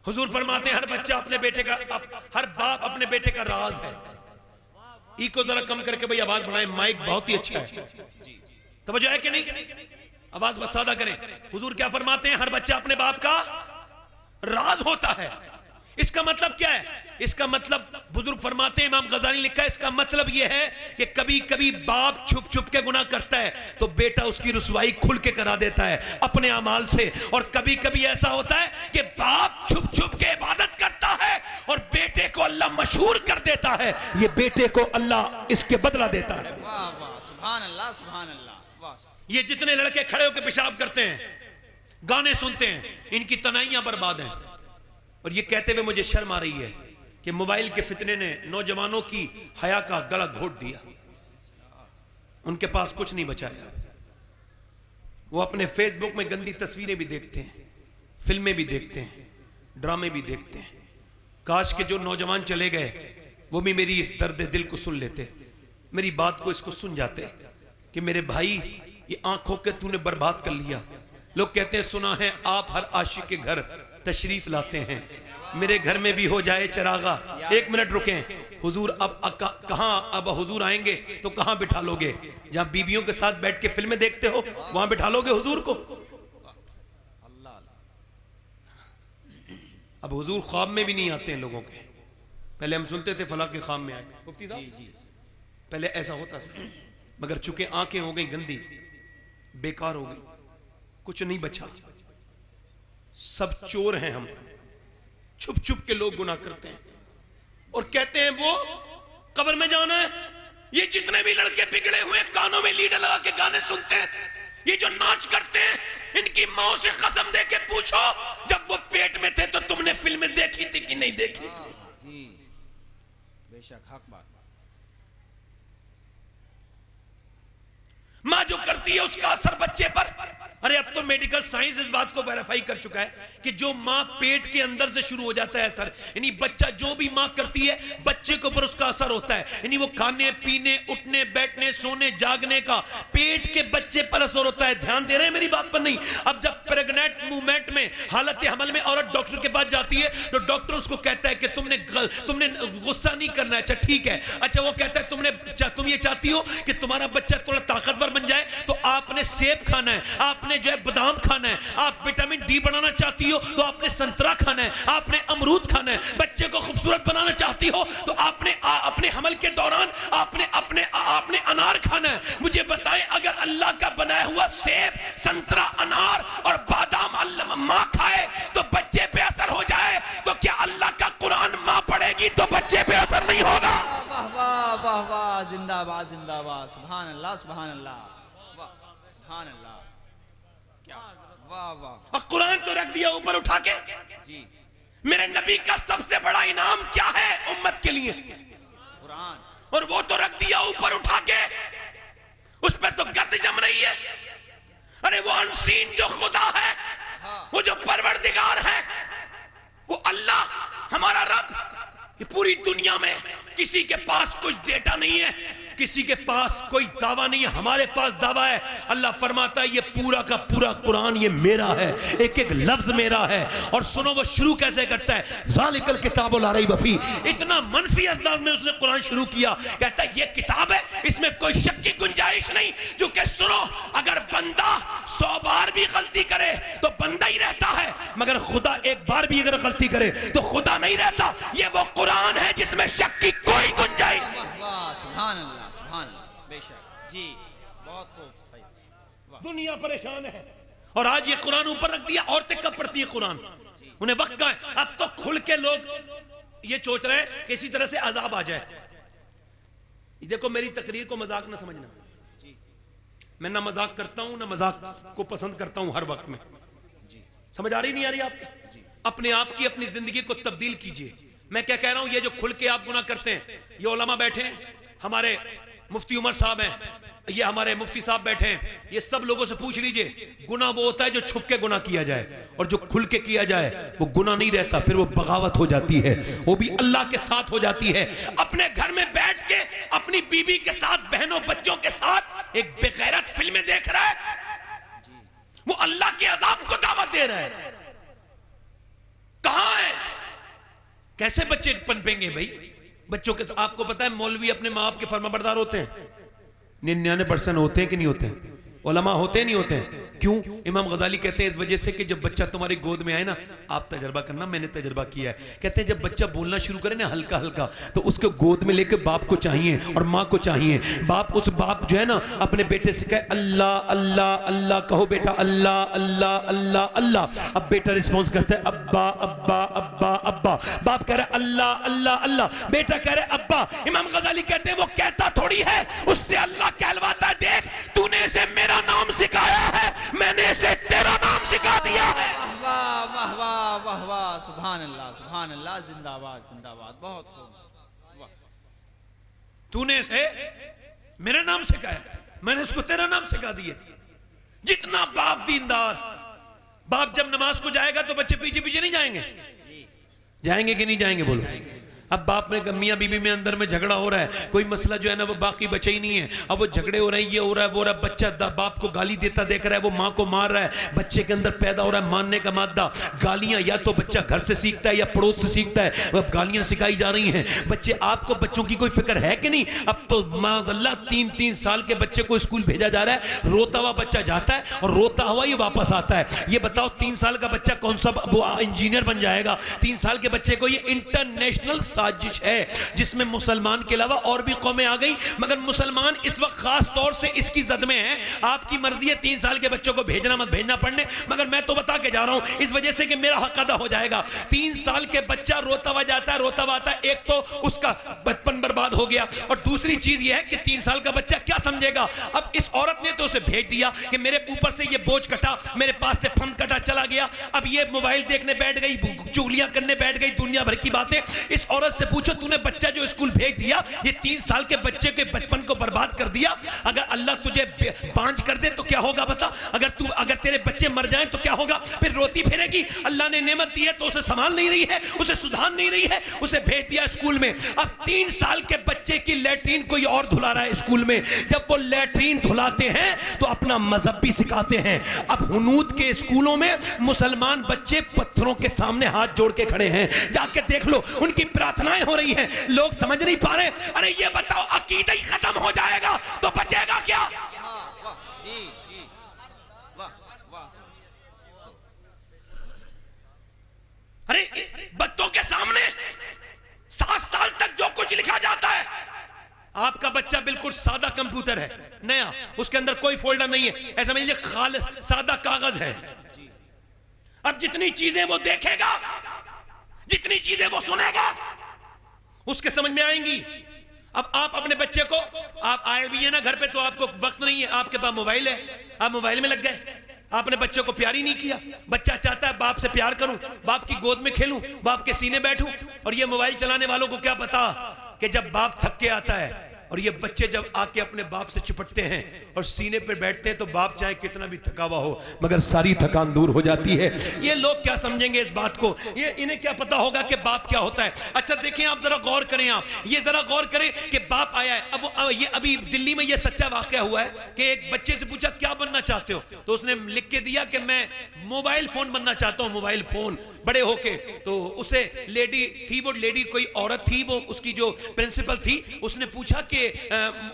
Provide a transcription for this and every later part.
हुजूर फरमाते हैं हर बच्चा अपने बेटे का, हर बाप अपने बेटे का राज है। ई को जरा कम करके भाई आवाज बढ़ाएं, माइक बहुत ही अच्छा है, तवज्जो है कि नहीं? आवाज बस सादा करें। हुजूर क्या फरमाते हैं? हर बच्चा अपने बाप का राज होता है। इसका मतलब क्या है? इसका मतलब बुजुर्ग फरमाते हैं, इमाम गजाली लिखा है, इसका मतलब यह है कि कभी कभी बाप छुप छुप के गुनाह करता है तो बेटा उसकी रुसवाई खुल के करा देता है अपने अमाल से, और कभी कभी ऐसा होता है कि बाप छुप छुप के इबादत करता है और बेटे को अल्लाह मशहूर कर देता है, ये बेटे को अल्लाह इसके बदला देता है। वाह वाह, सुभान अल्लाह, सुभान अल्लाह। ये जितने लड़के खड़े होकर पेशाब करते हैं, गाने सुनते हैं, इनकी तनाइयां बर्बाद हैं। और ये कहते हुए मुझे शर्म आ रही है कि मोबाइल के फितने ने नौजवानों की हया का गला घोट दिया, उनके पास कुछ नहीं बचाया। वो अपने फेसबुक में गंदी तस्वीरें भी देखते हैं, फिल्में भी देखते हैं, ड्रामे भी देखते हैं। काश के जो नौजवान चले गए वो भी मेरी इस दर्द दिल को सुन लेते, मेरी बात को इसको सुन जाते कि मेरे भाई ये आंखों के तूने बर्बाद कर लिया। लोग कहते हैं सुना है आप हर आशिक के घर तशरीफ लाते हैं, मेरे घर में भी हो जाए चरागा। एक मिनट रुकें हुजूर, अब कहां, अब हुजूर आएंगे तो कहां बिठा लोगे? जहां बीबियों के साथ बैठ के फिल्में देखते हो वहां बिठा लोगे हुजूर को? अब हुजूर ख्वाब में भी नहीं आते हैं लोगों के। पहले हम सुनते थे फला के ख्वाब में आए, मुफ्ती साहब पहले ऐसा होता था, मगर चूंकि आंखें हो गई गंदी, बेकार हो गई, कुछ नहीं बचा, सब चोर हैं हम। छुप छुप के लोग गुनाह करते हैं और कहते हैं वो कब्र में जाना है। ये जितने भी लड़के बिगड़े हुए कानों में लीडर लगा के गाने सुनते हैं, ये जो नाच करते हैं, इनकी माओ से कसम दे के पूछो जब वो पेट में थे तो तुमने फिल्में देखी थी कि नहीं देखी थी? जी बेशक हक बात। मां जो करती है उसका असर बच्चे पर, अरे अब तो मेडिकल साइंस इस बात को वेरीफाई कर चुका है कि जो मां पेट के अंदर से शुरू हो जाता है असर, यानी बच्चा जो भी मां करती है बच्चे के ऊपर उसका असर होता है। यानी वो खाने पीने, उठने बैठने, सोने जागने का पेट के बच्चे पर असर होता है। ध्यान दे रहे हैं मेरी बात पर? नहीं। अब जब प्रेग्नेंट मूवमेंट में, हालत हमल में औरत डॉक्टर के पास जाती है तो डॉक्टर उसको कहता है कि तुमने गुस्सा नहीं करना है। अच्छा ठीक है, अच्छा वो कहता है तुम ये चाहती हो कि तुम्हारा बच्चा थोड़ा ताकतवर बन जाए तो आपने सेब खाना है, आपने जो है बादाम खाना है, आप विटामिन डी बनाना चाहती हो तो आपने संतरा खाना है, आपने अमरूद खाना है, बच्चे को खूबसूरत बनाना चाहती हो तो आपने अपने हमल के दौरान आपने अनार खाना है। मुझे बताएं, अगर अल्लाह का बनाया हुआ सेब, संतरा, अनार और बादाम अल्लाह मां खाए तो बच्चे पे असर हो जाए, तो क्या अल्लाह का कुरान मां पढ़ेगी तो बच्चे पे असर नहीं होगा? वाह वाह वाह वाह, जिंदाबाद जिंदाबाद, सुभान अल्लाह, सुभान अल्लाह, सुभान अल्लाह, क्या वाह वाह। और कुरान तो रख दिया ऊपर उठा के जी। मेरे नबी का सबसे बड़ा इनाम क्या है उम्मत के लिए? कुरान। और वो तो रख दिया ऊपर उठा के, उस पर तो गर्द जम रही है। अरे वो अनसीन जो खुदा है, वो जो परवरदिगार है, वो अल्लाह हमारा रब, ये पूरी दुनिया में किसी के पास कुछ डेटा नहीं है, किसी के पास कोई दावा नहीं है, हमारे पास दावा है। अल्लाह फरमाता है ये पूरा का पूरा कुरान ये मेरा है, एक एक लफ्ज मेरा है। और सुनो वो शुरू कैसे करता है, ज़ालिकल किताबुल ला रैब फीह। इतना मनफी अंदाज में उसने कुरान शुरू किया, कहता है ये किताब है, इसमें कोई शक की गुंजाइश नहीं। क्योंकि सुनो, अगर बंदा 100 बार भी गलती करे तो बंदा ही रहता है, मगर खुदा एक बार भी अगर गलती करे तो खुदा नहीं रहता। ये वो कुरान है जिसमें शक की कोई गुंजाइश। वाह, सुभान अल्लाह, सुभान अल्लाह, बेशक जी, बहुत खूब। दुनिया परेशान है और आज ये कुरान ऊपर रख दिया। औरतें कब पढ़ती है कुरान? उन्हें वक्त का है। अब तो खुल के लोग ये सोच रहे हैं कि इसी तरह से अजाब आ जाए। देखो मेरी तकरीर को मजाक ना समझना, मैं ना मजाक करता हूं ना मजाक को पसंद करता हूं हर वक्त में। समझ आ रही नहीं आ रही आपकी? अपने आप की अपनी जिंदगी को तब्दील कीजिए। मैं क्या कह रहा हूं, ये जो खुल के आप गुनाह करते हैं, ये उलमा बैठे हैं, हमारे मुफ्ती उमर साहब हैं, ये हमारे मुफ्ती साहब बैठे हैं, ये सब लोगों से पूछ लीजिए, गुनाह वो होता है जो छुप के गुनाह किया जाए, और जो खुल के किया जाए वो गुनाह नहीं रहता, फिर वो बगावत हो जाती है, वो भी अल्लाह के साथ हो जाती है। अपने घर में बैठ के अपनी बीवी के साथ, बहनों बच्चों के साथ एक बेगैरत फिल्में देख रहा है, वो अल्लाह के अजाब को दावत दे रहा है। कहां है कैसे बच्चे पनपेंगे भाई? बच्चों के आपको पता है मौलवी अपने माँ बाप के फरमाबरदार होते हैं? 99% होते हैं कि नहीं होते हैं? उलमा होते नहीं होते हैं? क्यों? इमाम गजाली कहते हैं इस वजह से कि जब बच्चा तुम्हारी गोद में आए ना, आप तजर्बा करना, मैंने तजर्बा किया है, कहते हैं जब बच्चा बोलना शुरू करे ना हल्का हल्का, तो उसको गोद में लेकर बाप को चाहिए और माँ को चाहिए। उस बाप जो है ना अपने बेटे से कहे अल्लाह अल्लाह अल्लाह, कहो बेटा अल्लाह अल्लाह अल्लाह अल्लाह। अब बेटा रिस्पॉन्स करता है अब्बा अब्बा अब्बा अब्बा। बाप कह रहा है अल्लाह अल्लाह अल्लाह, बेटा कह रहे अब्बा। इमाम गजाली कहते हैं वो कहता थोड़ी है, उससे अल्लाह कहलवाता है, देख तूने इसे मेरा नाम सिखाया है, मैंने इसे तेरा नाम सिखा दिया है। वाह वाह वाह वाह वाह, सुभान अल्लाह, जिंदाबाद जिंदाबाद, बहुत खूब। वाह, तूने इसे मेरा नाम सिखाया, मैंने इसको तेरा नाम सिखा दिया। जितना बाप दीनदार, बाप जब नमाज को जाएगा तो बच्चे पीछे पीछे नहीं जाएंगे? जाएंगे कि नहीं जाएंगे बोलो? अब बाप में मियां बीबी में अंदर में झगड़ा हो रहा है, कोई मसला जो है ना वो बाकी बचा ही नहीं है, अब वो झगड़े हो रहे हैं, ये हो रहा है वो हो रहा है, बच्चा बाप को गाली देता देख रहा है, वो माँ को मार रहा है, बच्चे के अंदर पैदा हो रहा है मारने का मादा। गालियां या तो बच्चा घर से सीखता है या पड़ोस से सीखता है, अब गालियां सिखाई जा रही हैं। बच्चे, आपको बच्चों की कोई फिक्र है कि नहीं? अब तो माज़अल्लाह 3-3 साल के बच्चे को स्कूल भेजा जा रहा है, रोता हुआ बच्चा जाता है और रोता हुआ ही वापस आता है। ये बताओ 3 साल का बच्चा कौन सा वो इंजीनियर बन जाएगा? 3 साल के बच्चे को, ये इंटरनेशनल साजिश है जिसमें मुसलमान के अलावा और भी कौमें आ गई, मगर मुसलमान इस वक्त खास तौर से इसकी जद में है। आपकी मर्जी है 3 साल के बच्चों को भेजना मत भेजना पढ़ने, मगर मैं तो बता के जा रहा हूं इस वजह से कि मेरा हक अदा हो जाएगा। 3 साल के बच्चा रोता हुआ जाता है, रोता हुआ आता है, एक तो उसका बचपन बर्बाद हो गया, और दूसरी चीज यह है कि 3 साल का बच्चा क्या समझेगा? अब इस औरत ने तो उसे भेज दिया कि मेरे ऊपर से ये बोझ कटा, मेरे पास से फंद कटा, चला गया। अब ये मोबाइल देखने बैठ गई, चुगलियां करने बैठ गई, दुनिया भर की बातें। इस औरत से पूछो तूने बच्चा जो स्कूल भेज दिया, ये 3 साल के बच्चे के बचपन को बर्बाद कर दिया। अगर अल्लाह तुझे बांझ कर दे तो क्या होगा बता? अगर तेरे बच्चे मर जाएं तो क्या होगा? फिर रोती फिरेगी। अल्लाह ने नेमत दी है तो उसे संभाल नहीं रही है, उसे सुधार नहीं रही है, उसे भेज दिया स्कूल में। अब 3 साल के बच्चे की लैट्रीन कोई और धुला रहा है स्कूल में। जब वो लैट्रीन धुलाते हैं तो अपना मजहब भी सिखाते हैं। अब हुनूद के स्कूलों में मुसलमान बच्चे पत्थरों के सामने हाथ जोड़ के खड़े हैं, जाके देख लो, उनकी प्रार्थनाएं हो रही हैं। लोग समझ नहीं पा रहे। अरे ये बताओ, अकीदा ही खत्म हो जाएगा तो बचेगा क्या? जी जी, वाह वाह। अरे बच्चों के सामने 7 साल तक जो कुछ लिखा जाता है, आपका बच्चा बिल्कुल सादा कंप्यूटर है, नया, उसके अंदर कोई फोल्डर नहीं है, ऐसा समझ लीजिए सादा कागज है। अब जितनी चीजें वो देखेगा, जितनी चीजें वो सुनेगा, उसके समझ में आएंगी। अब आप अपने बच्चे को, आप आए भी है ना घर पे, तो आपको वक्त नहीं है, आपके पास मोबाइल है, आप मोबाइल में लग गए, आपने बच्चे को प्यार ही नहीं किया। बच्चा चाहता है बाप से प्यार करूं, बाप की गोद में खेलूं, बाप के सीने बैठूं, और ये मोबाइल चलाने वालों को क्या पता कि जब बाप थक के आता है और ये बच्चे जब आके अपने बाप से चिपटते हैं और सीने पे बैठते हैं, तो बाप चाहे कितना भी थका हुआ हो मगर सारी थकान दूर हो जाती है। ये लोग क्या समझेंगे इस बात को? ये इन्हें क्या पता होगा कि बाप क्या होता है? अच्छा देखें, आप जरा गौर करें, आप ये जरा गौर करें कि बाप आया है। अब ये अभी दिल्ली में ये सच्चा वाकया हुआ है कि एक बच्चे से पूछा क्या बनना चाहते हो, तो उसने लिख के दिया कि मैं मोबाइल फोन बनना चाहता हूं, मोबाइल फोन बड़े होके। तो उसे लेडी थी, वो लेडी कोई औरत थी, वो उसकी जो प्रिंसिपल थी, उसने पूछा कि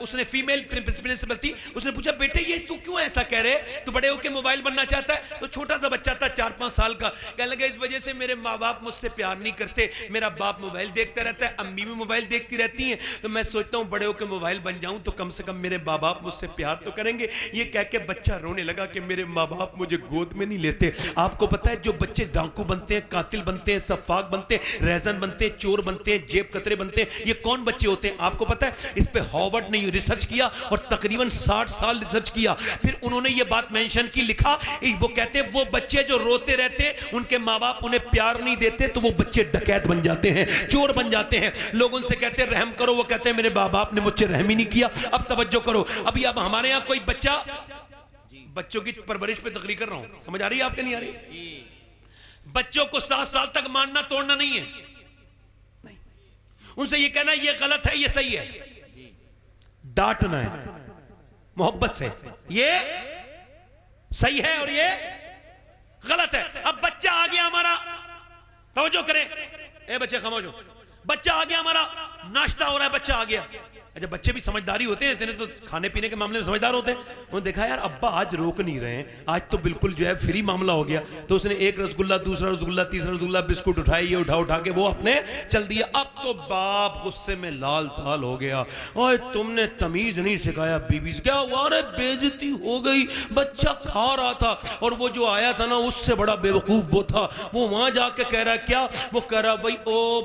उसने फीमेल प्रिंसिपल थी, उसने पूछा बेटे ये तू क्यों ऐसा कह रहे, तू बड़े होके मोबाइल बनना चाहता है? तो छोटा सा बच्चा था 4-5 साल का, कहने लगा इस वजह से मेरे माँ बाप मुझसे प्यार नहीं करते, मेरा बाप मोबाइल देखता रहता है, अम्मी भी मोबाइल देखती रहती हैं, तो मैं सोचता हूँ बड़े होके मोबाइल बन जाऊं तो कम से कम मेरे माँ बाप मुझसे प्यार तो करेंगे। ये कह के बच्चा रोने लगा कि मेरे माँ बाप मुझे गोद में नहीं लेते। आपको पता है जो बच्चे डाकू बनते हैं, कातिल बनते हैं, सफाक बनते हैं, रैजन बनते हैं, चोर बनते हैं, जेब कतरे बनते हैं, ये कौन बच्चे होते हैं आपको पता है? इस पे हार्वर्ड ने रिसर्च किया और तकरीबन 60 साल रिसर्च किया, फिर उन्होंने ये बात मेंशन की, लिखा, वो कहते हैं वो बच्चे जो रोते रहते हैं, उनके माँ बाप उन्हें प्यार नहीं देते, तो वो बच्चे डकैत बन जाते हैं, चोर बन जाते हैं। लोग उनसे कहते हैं रहम करो, वो कहते हैं मेरे माँ बाप ने मुझसे रहम ही नहीं किया। अब तवज्जो करो, अभी अब हमारे यहाँ कोई बच्चा, बच्चों की परवरिश पे तकरीर कर रहा हूं, समझ आ रही है आपके? नहीं आ रही? बच्चों को 7 साल तक मारना तोड़ना नहीं है, नहीं, उनसे ये कहना ये गलत है ये सही है, डांटना है मोहब्बत से, ये सही है और ये गलत है। अब बच्चा आ गया हमारा, तवज्जो करें, ए बच्चे खामोश हो, बच्चा आ गया, हमारा नाश्ता हो रहा है, बच्चा आ गया। अच्छा, बच्चे भी समझदारी होते हैं, इतने तो खाने पीने के मामले में समझदार होते हैं। उन्होंने देखा यार अब्बा आज रोक नहीं रहे हैं, आज तो बिल्कुल जो है फ्री मामला हो गया, तो उसने एक रसगुल्ला, दूसरा रसगुल्ला, तीसरा रसगुल्ला, बिस्कुट उठाए, ये उठा के वो अपने चल दिया। अब तो बाप गुस्से में लाल ताल हो गया, और तुमने तमीज नहीं सिखाया बीबी से, क्या हुआ? अरे बेइज्जती हो गई, बच्चा खा रहा था और वो जो आया था ना उससे बड़ा बेवकूफ वो था, वो वहां जाके कह रहा क्या, वो कह रहा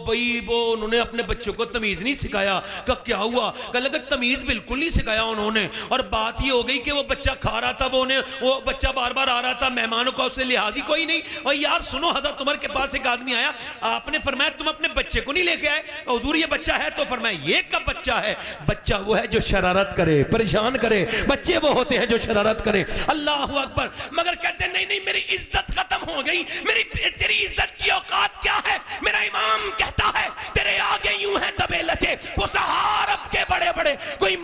भाई वो उन्होंने अपने बच्चों को तमीज नहीं सिखाया। कब क्या हुआ? कल अगर तमीज बिल्कुल नहीं सिखाया उन्होंने, और बात ये हो गई कि वो बच्चा खा रहा था, वो बच्चा बार बार आ रहा था, मेहमानों का उससे लिहाज ही कोई नहीं। और यार सुनो, हज़रत उमर के पास एक आदमी आया, आपने फरमाया तुम अपने बच्चे को नहीं लेके आए? हुजूर ये बच्चा है, तो फरमाया ये कब बच्चा है? बच्चा वो है जो शरारत करे, परेशान करे, बच्चे वो होते हैं जो शरारत करे। अल्लाह अकबर। मगर कहते नहीं नहीं, मेरी इज्जत खत्म हो गई, तेरी इज्जत की औकात क्या है? मेरा इमाम कहता है तेरे आगे यूं है दबे लचे वो सहारब के बड़े बड़े, कोई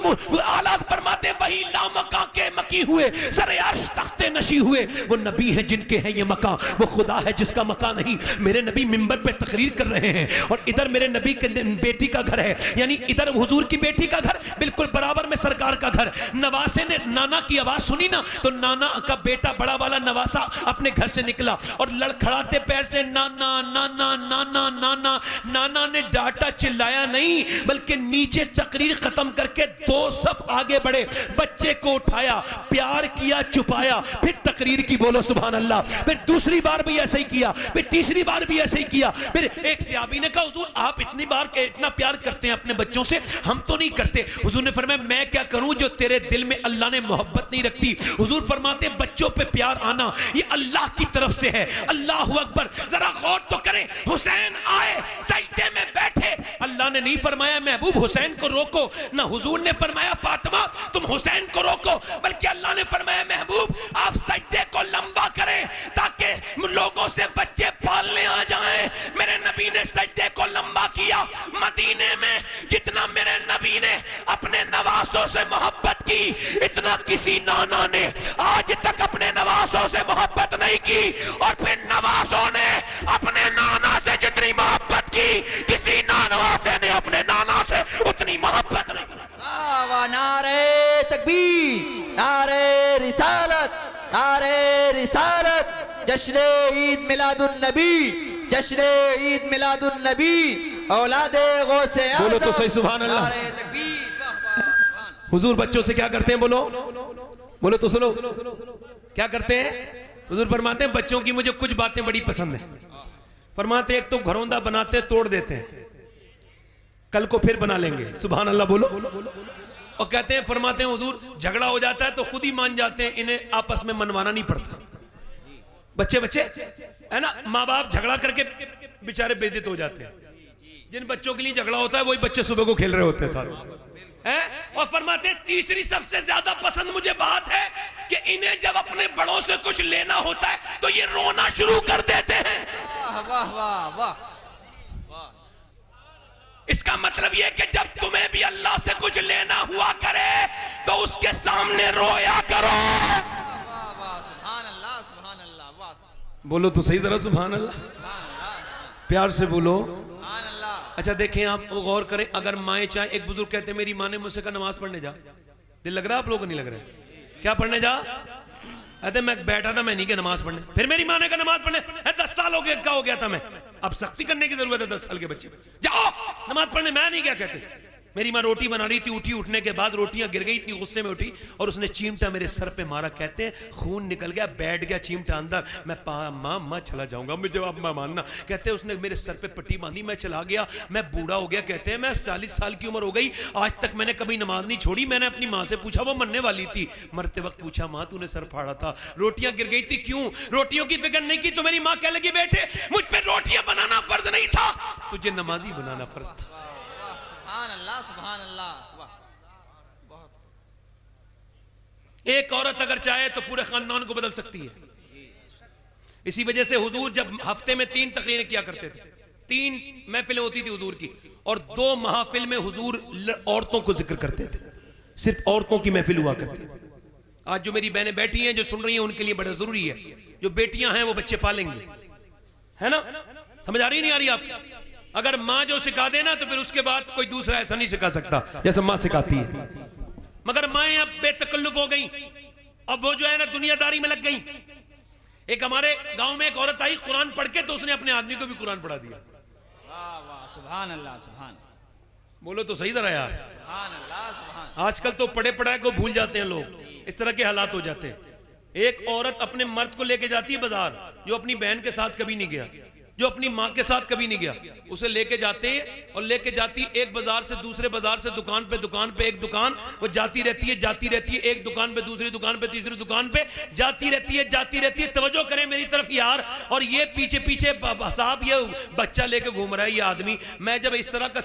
आला फरमाते वही लामका के मकी हुए, सरे अर्श तख्ते नशी हुए, वो नबी है जिनके हैं ये मका, वो खुदा है जिसका मका नहीं। मेरे नबी मिंबर पे तकरीर कर रहे हैं, और इधर मेरे नबी के बेटी का घर है, यानी इधर हुजूर की बेटी का घर, बिल्कुल बराबर में सरकार का घर। नवासे ने नाना की आवाज सुनी ना, तो नाना का बेटा बड़ा वाला नवासा अपने घर से निकला और लड़खड़ाते पैर से नाना नाना नाना नाना। नाना ने डांटा, चिल्लाया नहीं, बल्कि नीचे तकरीर खत्म करके 2 सफ आगे बढ़े, बच्चे को उठाया, प्यार किया, छुपाया, फिर तकरीर की। बोलो सुभान अल्लाह। फिर दूसरी बार भी ऐसे ही किया, फिर तीसरी बार भी ऐसे ही किया। फिर एक सहाबी ने कहा हुजूर आप इतनी बार इतना प्यार करते हैं अपने बच्चों से, हम तो नहीं करते। हुजूर ने फरमाया मैं क्या करूं जो तेरे दिल में अल्लाह ने मोहब्बत नहीं रखती। हुजूर फरमाते बच्चों पे प्यार आना ये अल्लाह की तरफ से है। अल्लाह अकबर। जरा गौर तो करें, हुसैन आए, सजदे में बैठे, अल्लाह ने नहीं फरमाया महबूब हुसैन को रोको, ना हुजूर ने फरमाया फातिमा तुम हुसैन को रोको, बल्कि अल्लाह ने फरमाया महबूब आप सजदे को लंबा करें ताकि लोगों से बच्चे पालने आ जाएं। मेरे नबी ने सजदे को लंबा किया। मदीने में जितना मेरे नबी ने अपने नवासों से मोहब्बत की, इतना किसी नाना ने आज तक अपने नवासों से मोहब्बत नहीं की, और फिर नवासों ने अपने नाना से जितनी मोहब्बत की, किसी नानवासे ने अपने नाना से उतनी मोहब्बत नहीं की। नारे तकबीर, नारे रिसालत, नारे रिसालत, जश्न ईद मिलादुन नबी, जश्न ईद मिलादुन नबी, औलादे गौसे आज़म। बोलो तो सही सुभान अल्लाह। नारे तकबीर। हुजूर बच्चों से क्या करते हैं? बोलो बोलो तो सुनो, क्या करते हैं? हुजूर फरमाते हैं बच्चों की मुझे कुछ बातें बड़ी पसंद है। फरमाते एक तो घरौंदा बनाते तोड़ देते हैं, कल को फिर बना लेंगे। सुभान अल्लाह बोलो। और कहते हैं फरमाते हैं हुजूर झगड़ा हो जाता है तो खुद ही मान जाते हैं, इन्हें आपस में मनवाना नहीं पड़ता। बच्चे है ना, माँ बाप झगड़ा करके बेचारे बेइज्जत हो जाते हैं। जिन बच्चों के लिए झगड़ा होता है वही बच्चे सुबह को खेल रहे होते हैं सारे। और फरमाते हैं तीसरी सबसे ज्यादा पसंद मुझे बात है कि इन्हें जब अपने बड़ों से कुछ लेना होता है तो ये रोना शुरू कर देते हैं। वाह वाह वाह। इसका मतलब यह कि जब तुम्हें भी अल्लाह से कुछ लेना हुआ करे तो उसके सामने रोया करो। सुभान अल्लाह, सुभान अल्लाह, वाह। बोलो तो सही तरह सुभान अल्लाह, प्यार से बोलो। अच्छा देखें आप गौर करें, अगर माएँ चाहे, एक बुजुर्ग कहते हैं मेरी माँ ने मुझसे कहा नमाज पढ़ने जा, दिल लग रहा है आप लोगों को? नहीं लग रहा है? क्या पढ़ने जा? अरे मैं बैठा था, मैं नहीं गया नमाज पढ़ने, फिर मेरी माँ ने कहा नमाज पढ़ने, 10 साल हो गया था मैं, अब सख्ती करने की जरूरत है 10 साल के बच्चे, जाओ नमाज पढ़ने। मैं नहीं क्या कहते, मेरी माँ रोटी बना रही थी, उठी, उठने के बाद रोटियां गिर गई, इतनी गुस्से में उठी और उसने चीमटा मेरे सर पे मारा, कहते हैं खून निकल गया, बैठ गया चीमटा अंदर। मैं माँ चला जाऊंगा, मुझे अब मैं मानना। कहते हैं उसने मेरे सर पे पट्टी बांधी, मैं चला गया, मैं बूढ़ा हो गया। कहते हैं मैं 40 साल की उम्र हो गई, आज तक मैंने कभी नमाज नहीं छोड़ी। मैंने अपनी माँ से पूछा, वो मरने वाली थी, मरते वक्त पूछा माँ तूने सर फाड़ा था, रोटियां गिर गई थी, क्यों? रोटियों की फिक्र नहीं की तो मेरी माँ कह लगी बेटे मुझ पे रोटियां बनाना फर्ज नहीं था, तुझे नमाजी बनाना फर्ज था। सुभान अल्लाह, सुभान अल्लाह। एक औरत अगर चाहे तो पूरे खानदान को बदल सकती है। इसी वजह से हुजूर जब हफ्ते में 3 तकरीरें किया करते थे, 3 महफिलें होती थी हुजूर की, और 2 महफिल में हुजूर औरतों को जिक्र करते थे, सिर्फ औरतों की महफिल हुआ करती। आज जो मेरी बहनें बैठी हैं जो सुन रही हैं उनके लिए बड़ा जरूरी है, जो बेटियां हैं वो बच्चे पालेंगी, है ना? समझ आ रही नहीं आ रही आप? अगर माँ जो सिखा देना तो फिर उसके बाद कोई दूसरा ऐसा नहीं सिखा सकता जैसे माँ सिखाती है। मगर माएँ अब बेतकल्लुफ हो गई, अब वो जो है ना दुनियादारी में लग गई। एक हमारे गांव में एक औरत आई कुरान पढ़ के, तो उसने अपने आदमी को भी कुरान पढ़ा दिया। वाह वाह, सुभान अल्लाह, सुभान, बोलो तो सही तरह यार। सुभान अल्लाह, सुभान। आजकल तो पढ़े पढ़ाए को भूल जाते हैं लोग, इस तरह के हालात हो जाते हैं। एक औरत अपने मर्द को लेके जाती है बाजार, जो अपनी बहन के साथ कभी नहीं गया, जो अपनी माँ के साथ कभी नहीं गया, उसे लेके जाते और लेके जाती एक बाजार से दूसरे बाजार से, दुकान पे एक दुकान, वो जाती रहती है, एक दुकान पे दूसरी दुकान पे तीसरी दुकान पे जाती रहती है। तवज्जो करें मेरी तरफ यार। और ये पीछे साहब ये बच्चा लेके घूम रहा है ये आदमी। मैं जब इस तरह का